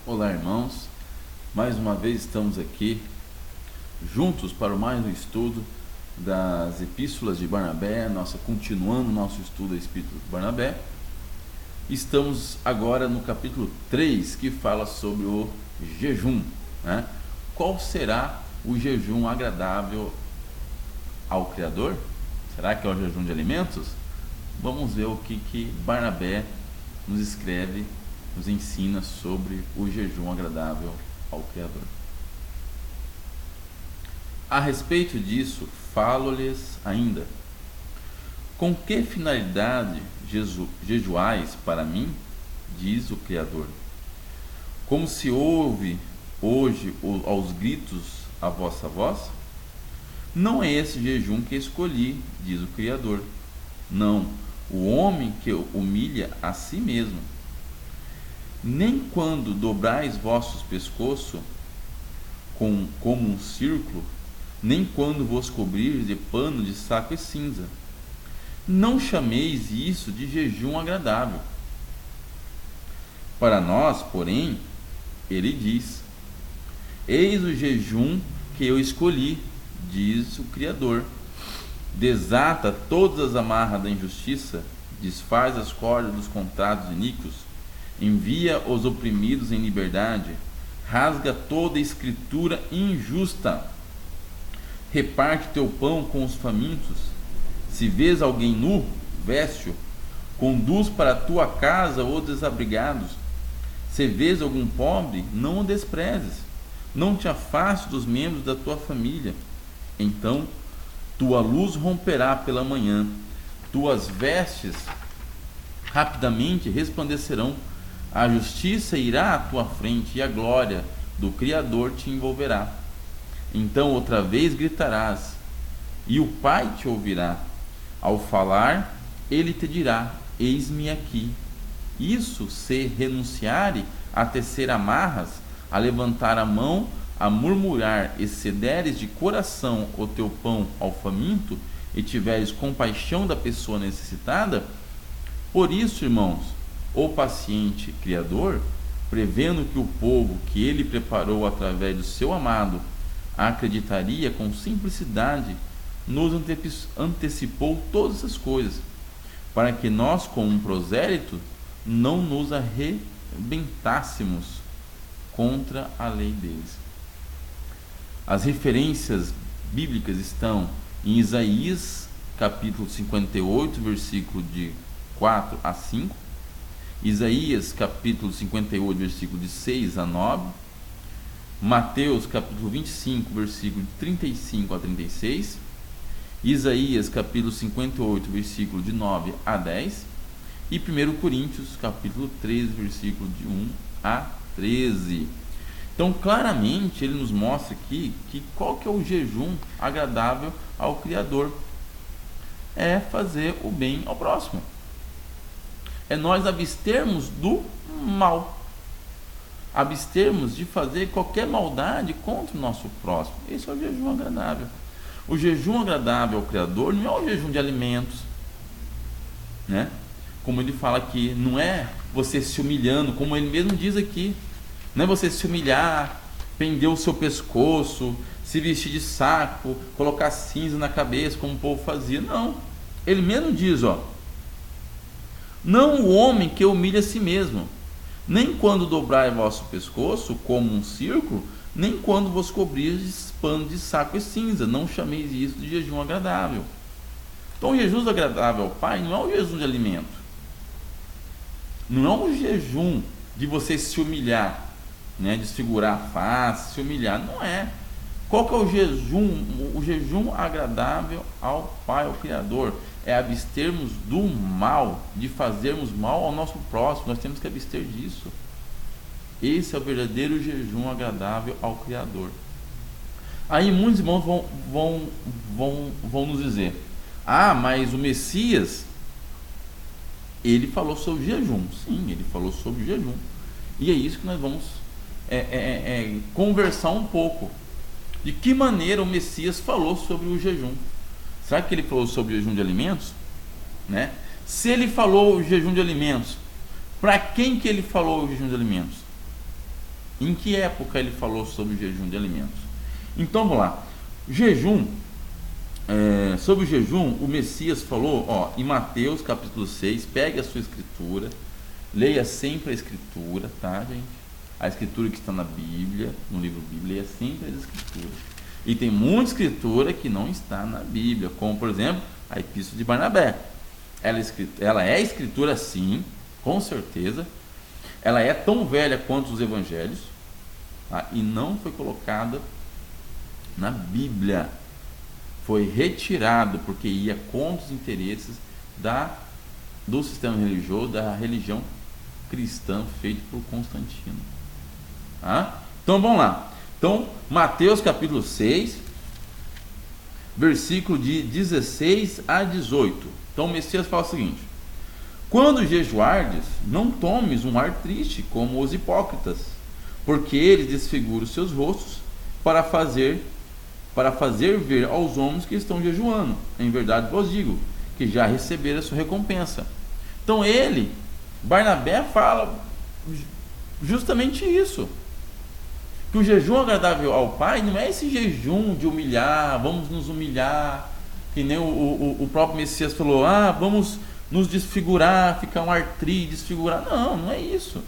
Olá, irmãos. Mais uma vez estamos aqui juntos para mais um estudo das Epístolas de Barnabé, continuando nosso estudo da Epístola de Barnabé. Estamos agora no capítulo 3, que fala sobre o jejum, né? Qual será o jejum agradável ao Criador? Será que é o jejum de alimentos? Vamos ver o que Barnabé nos escreve, nos ensina sobre o jejum agradável ao Criador. A respeito disso, falo-lhes ainda: com que finalidade jejuais para mim? Diz o Criador. Como se ouve hoje aos gritos a vossa voz? Não é esse jejum que escolhi, diz o Criador. Não, o homem que humilha a si mesmo. Nem quando dobrais vossos pescoços como um círculo, nem quando vos cobrirdes de pano de saco e cinza. Não chameis isso de jejum agradável. Para nós, porém, ele diz: eis o jejum que eu escolhi, diz o Criador. Desata todas as amarras da injustiça, desfaz as cordas dos contratos iníquos, envia os oprimidos em liberdade, rasga toda a escritura injusta, reparte teu pão com os famintos. Se vês alguém nu, veste-o, conduz para a tua casa os desabrigados. Se vês algum pobre, não o desprezes, não te afastes dos membros da tua família. Então tua luz romperá pela manhã, tuas vestes rapidamente resplandecerão. A justiça irá à tua frente e a glória do Criador te envolverá. Então outra vez gritarás, e o Pai te ouvirá. Ao falar, ele te dirá: eis-me aqui. Isso se renunciare a tecer amarras, a levantar a mão, a murmurar, e se deres de coração o teu pão ao faminto, e tiveres compaixão da pessoa necessitada. Por isso, irmãos, o paciente Criador, prevendo que o povo que ele preparou através do seu amado acreditaria com simplicidade, nos antecipou todas essas coisas, para que nós, como um prosélito, não nos arrebentássemos contra a lei deles. As referências bíblicas estão em Isaías, capítulo 58, versículo de 4 a 5, Isaías, capítulo 58, versículo de 6 a 9, Mateus, capítulo 25, versículo de 35 a 36, Isaías, capítulo 58, versículo de 9 a 10, e 1 Coríntios, capítulo 13, versículo de 1 a 13. Então, claramente, ele nos mostra aqui que qual que é o jejum agradável ao Criador? É fazer o bem ao próximo. É nós abstermos do mal. Abstermos de fazer qualquer maldade contra o nosso próximo. Esse é o jejum agradável. O jejum agradável ao Criador não é o jejum de alimentos, né? Como ele fala aqui, não é você se humilhando, como ele mesmo diz aqui. Não é você se humilhar, pender o seu pescoço, se vestir de saco, colocar cinza na cabeça, como o povo fazia. Não. Ele mesmo diz, não o homem que humilha a si mesmo, nem quando dobrai vosso pescoço como um círculo, nem quando vos cobrirdes pano de saco e cinza. Não chameis isso de jejum agradável. Então, o jejum agradável ao Pai não é o jejum de alimento. Não é um jejum de você se humilhar, né, desfigurar a face, se humilhar. Não é. Qual que é o jejum? O jejum agradável ao Pai, ao Criador, é abstermos do mal, de fazermos mal ao nosso próximo. Nós temos que abster disso. Esse é o verdadeiro jejum agradável ao Criador. Aí muitos irmãos vão nos dizer: mas o Messias, ele falou sobre jejum. Sim, ele falou sobre jejum. E é isso que nós vamos conversar um pouco. De que maneira o Messias falou sobre o jejum? Será que ele falou sobre o jejum de alimentos? Né? Se ele falou o jejum de alimentos, para quem que ele falou o jejum de alimentos? Em que época ele falou sobre o jejum de alimentos? Então vamos lá. Jejum, sobre o jejum, o Messias falou, em Mateus capítulo 6, pegue a sua escritura, leia sempre a escritura, tá, gente? A escritura que está na Bíblia, no livro Bíblia, leia sempre as escrituras. E tem muita escritura que não está na Bíblia, como por exemplo, a Epístola de Barnabé. Ela é escritura sim, com certeza. Ela é tão velha quanto os evangelhos, tá? E não foi colocada na Bíblia. Foi retirado porque ia contra os interesses do sistema religioso, da religião cristã feita por Constantino. Tá? Então vamos lá. Então, Mateus capítulo 6, versículo de 16 a 18. Então o Messias fala o seguinte: quando jejuardes, não tomes um ar triste como os hipócritas, porque eles desfiguram os seus rostos para fazer ver aos homens que estão jejuando. Em verdade vos digo, que já receberam a sua recompensa. Então Barnabé fala justamente isso, que o jejum agradável ao Pai não é esse jejum de humilhar, vamos nos humilhar, que nem o próprio Messias falou, vamos nos desfigurar, ficar um ar triste, desfigurar. Não é isso.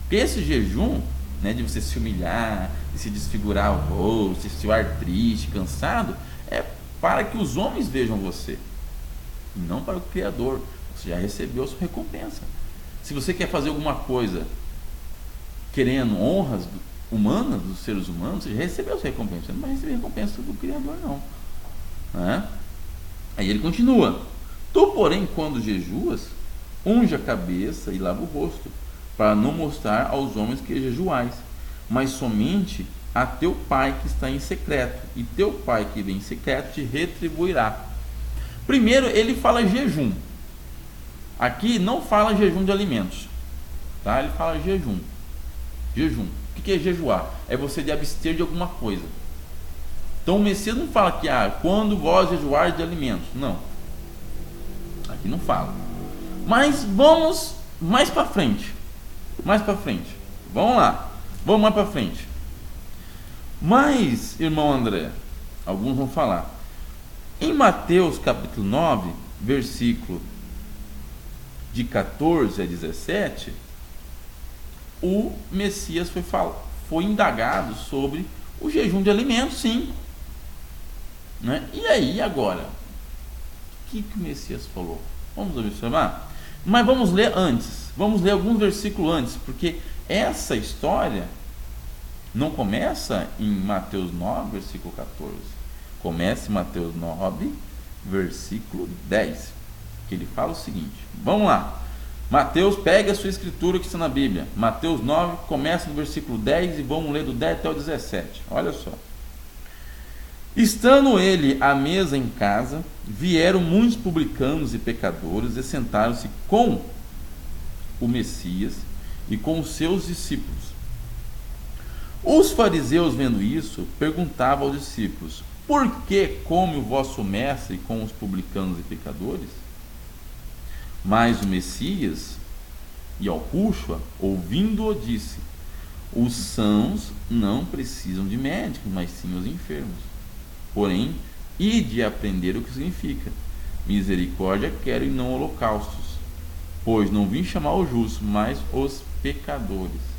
Porque esse jejum, né, de você se humilhar, de se desfigurar o rosto, esse ar triste, cansado, é para que os homens vejam você, e não para o Criador. Você já recebeu a sua recompensa. Se você quer fazer alguma coisa querendo honras humanas, dos seres humanos, você já recebeu a sua recompensa. Você não vai receber a recompensa do Criador, não. Aí ele continua: tu, porém, quando jejuas, unge a cabeça e lava o rosto, para não mostrar aos homens que jejuais, mas somente a teu Pai que está em secreto, e teu Pai que vem em secreto te retribuirá. Primeiro ele fala jejum. Aqui não fala jejum de alimentos, tá? Ele fala jejum. O que é jejuar? É você de abster de alguma coisa. Então o Messias não fala que quando vós jejuar de alimentos. Não. Aqui não fala. Mas vamos mais para frente. Vamos lá. Vamos mais para frente. Mas, irmão André, alguns vão falar. Em Mateus capítulo 9, versículo de 14 a 17, o Messias foi indagado sobre o jejum de alimentos, sim. Né? E aí, agora? O que o Messias falou? Vamos observar? Mas vamos ler antes. Vamos ler alguns versículos antes, porque essa história não começa em Mateus 9, versículo 14. Começa em Mateus 9, versículo 10, que ele fala o seguinte. Vamos lá. Mateus, pega a sua escritura que está na Bíblia. Mateus 9, começa no versículo 10 e vamos ler do 10 até o 17. Olha só. Estando ele à mesa em casa, vieram muitos publicanos e pecadores e sentaram-se com o Messias e com os seus discípulos. Os fariseus, vendo isso, perguntavam aos discípulos: por que come o vosso mestre com os publicanos e pecadores? Mas o Messias, Yahushua, ouvindo-o, disse: os sãos não precisam de médicos, mas sim os enfermos. Porém, ide aprender o que significa: misericórdia quero e não holocaustos, pois não vim chamar os justos, mas os pecadores.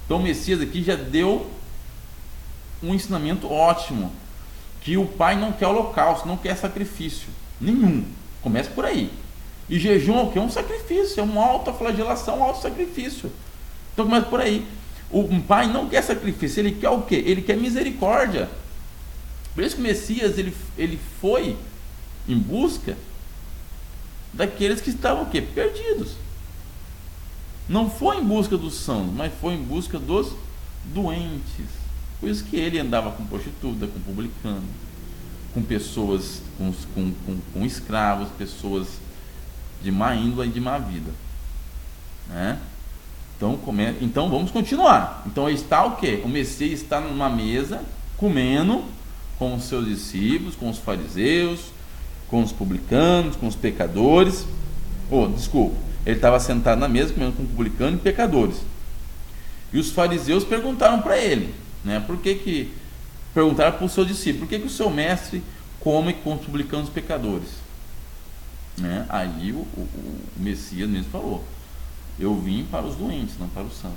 Então o Messias aqui já deu um ensinamento ótimo, que o Pai não quer holocausto, não quer sacrifício nenhum. Começa por aí. E jejum é o que? É um sacrifício, é uma autoflagelação, um autossacrifício. Então começa por aí. O Pai não quer sacrifício, ele quer o quê? Ele quer misericórdia. Por isso que o Messias ele foi em busca daqueles que estavam o quê? Perdidos. Não foi em busca dos sãos, mas foi em busca dos doentes. Por isso que ele andava com prostituta, com publicano, com pessoas, com escravos, pessoas de má índole e de má vida, né? Então vamos continuar. Então está o quê? O Messias está numa mesa comendo com os seus discípulos, com os fariseus, com os publicanos, com os pecadores. Ele estava sentado na mesa comendo com publicanos e pecadores. E os fariseus perguntaram para ele, né? Perguntaram para o seu discípulo, por que o seu mestre come com os publicanos e pecadores? Né? Aí o Messias mesmo falou, eu vim para os doentes, não para os sãos.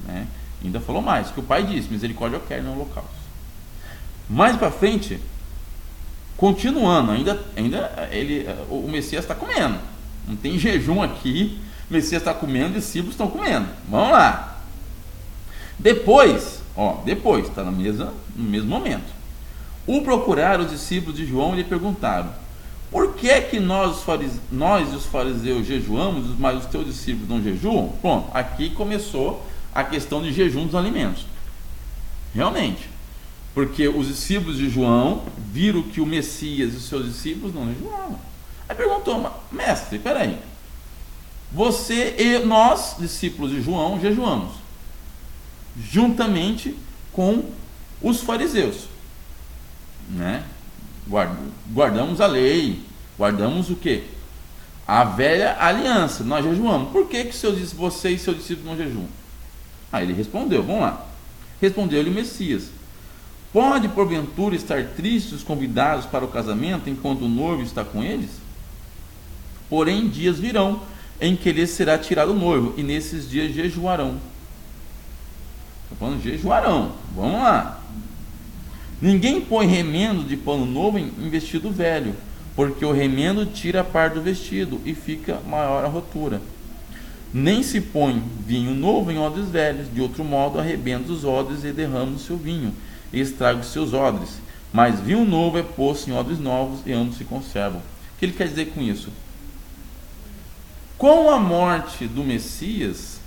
Né? Ainda falou mais, que o Pai disse, misericórdia eu quero, não holocausto. Mais para frente, continuando, o Messias está comendo. Não tem jejum aqui, o Messias está comendo, os discípulos estão comendo. Vamos lá. Depois, está no mesmo momento. O procuraram os discípulos de João e lhe perguntaram, por que é que nós e os fariseus jejuamos, mas os teus discípulos não jejuam? Pronto, aqui começou a questão de jejum dos alimentos. Realmente. Porque os discípulos de João viram que o Messias e os seus discípulos não jejuavam. Aí perguntou, mestre, peraí, você e nós, discípulos de João, jejuamos, juntamente com os fariseus, né? Guardamos a lei, guardamos o quê? A velha aliança, nós jejuamos. Por que você e seus discípulos não jejuam? Aí ele respondeu, vamos lá. Respondeu-lhe o Messias, pode porventura estar tristes os convidados para o casamento enquanto o noivo está com eles? Porém dias virão em que lhes será tirado o noivo, e nesses dias jejuarão. Estou falando jejuarão, vamos lá. Ninguém põe remendo de pano novo em vestido velho, porque o remendo tira a parte do vestido e fica maior a rotura. Nem se põe vinho novo em odres velhos, de outro modo arrebenta os odres e derrama o seu vinho, e estraga os seus odres. Mas vinho novo é posto em odres novos e ambos se conservam. O que ele quer dizer com isso? Com a morte do Messias,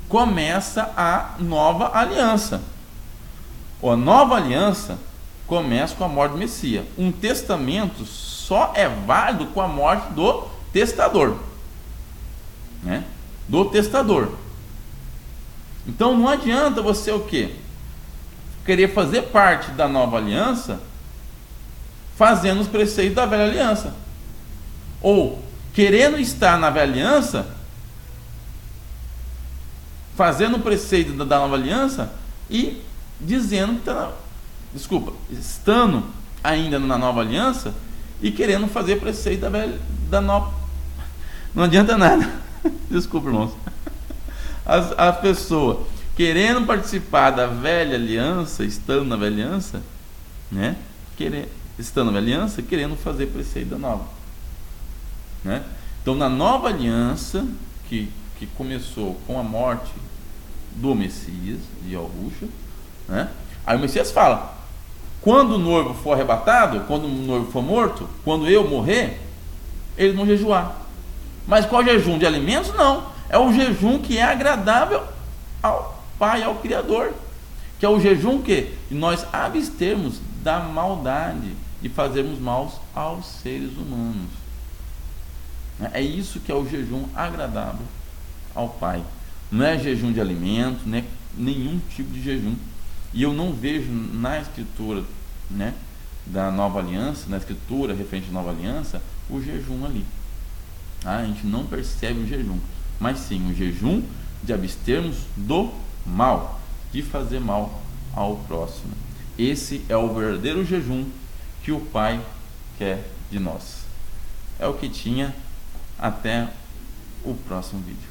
começa a nova aliança. A nova aliança começa com a morte do Messias. Um testamento só é válido com a morte do testador, né? Do testador. Então não adianta você o quê? Querer fazer parte da nova aliança fazendo os preceitos da velha aliança, ou querendo estar na velha aliança fazendo o preceito da nova aliança e dizendo que estando ainda na nova aliança e querendo fazer preceito da nova. Não adianta nada. Desculpa, irmãos. A pessoa querendo participar da velha aliança, estando na velha aliança, né? Estando na velha aliança, querendo fazer preceito da nova, né? Então, na nova aliança que começou com a morte do Messias de Yahushua, né? Aí o Messias fala, quando o noivo for arrebatado, quando o noivo for morto, quando eu morrer, eles vão jejuar. Mas qual jejum? De alimentos? Não, é o jejum que é agradável ao Pai, ao Criador, que é o jejum que nós abstermos da maldade, de fazermos mal aos seres humanos. É isso que é o jejum agradável ao Pai. Não é jejum de alimentos, não é nenhum tipo de jejum. E eu não vejo na escritura, né, da nova aliança, na escritura referente à nova aliança, o jejum ali. A gente não percebe o jejum, mas sim o jejum de abstermos do mal, de fazer mal ao próximo. Esse é o verdadeiro jejum que o Pai quer de nós. É o que tinha. Até o próximo vídeo.